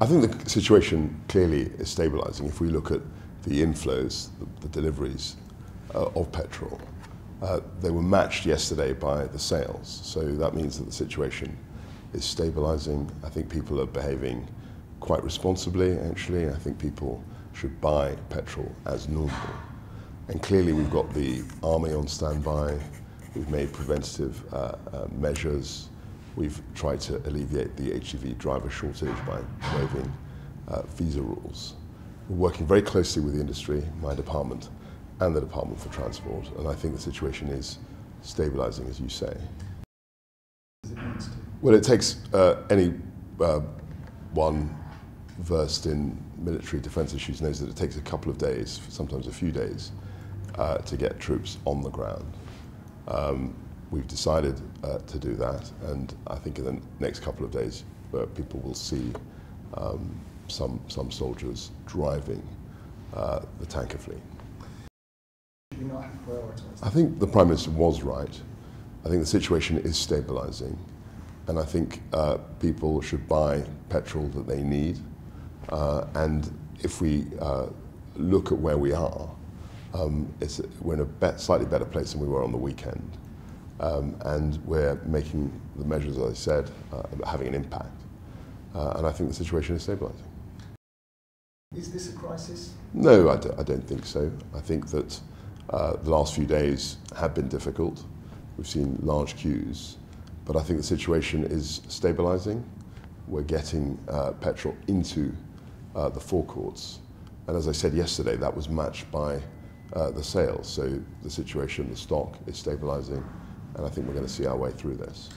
I think the situation clearly is stabilising. If we look at the inflows, the deliveries of petrol, they were matched yesterday by the sales. So that means that the situation is stabilising. I think people are behaving quite responsibly, actually. I think people should buy petrol as normal. And clearly we've got the army on standby. We've made preventative measures. We've tried to alleviate the HGV driver shortage by waiving visa rules. We're working very closely with the industry, my department, and the Department for Transport, and I think the situation is stabilising, as you say. Well, it takes one versed in military defence issues knows that it takes a couple of days, sometimes a few days, to get troops on the ground. We've decided to do that, and I think in the next couple of days people will see some soldiers driving the tanker fleet. Should we not have prioritised? I think the Prime Minister was right. I think the situation is stabilising, and I think people should buy petrol that they need. And if we look at where we are, we're in a slightly better place than we were on the weekend. And we're making the measures, as I said, having an impact. And I think the situation is stabilising. Is this a crisis? No, I don't think so. I think that the last few days have been difficult. We've seen large queues, but I think the situation is stabilising. We're getting petrol into the forecourts. And as I said yesterday, that was matched by the sales. So the situation, the stock is stabilising, and I think we're going to see our way through this.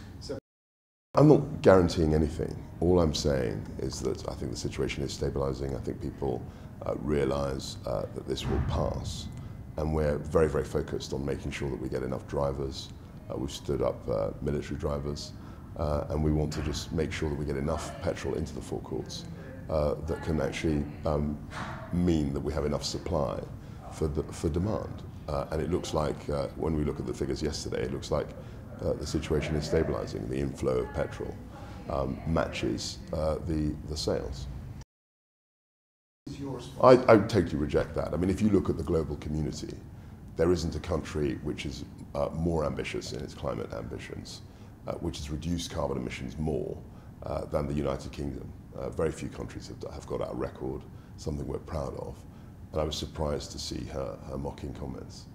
I'm not guaranteeing anything. All I'm saying is that I think the situation is stabilising. I think people realise that this will pass, and we're very, very focused on making sure that we get enough drivers. We've stood up military drivers, and we want to just make sure that we get enough petrol into the forecourts that can actually mean that we have enough supply for demand. And it looks like, when we look at the figures yesterday, it looks like the situation is stabilising. The inflow of petrol matches the sales. I totally reject that. I mean, if you look at the global community, there isn't a country which is more ambitious in its climate ambitions, which has reduced carbon emissions more than the United Kingdom. Very few countries have got our record, something we're proud of. And I was surprised to see her mocking comments.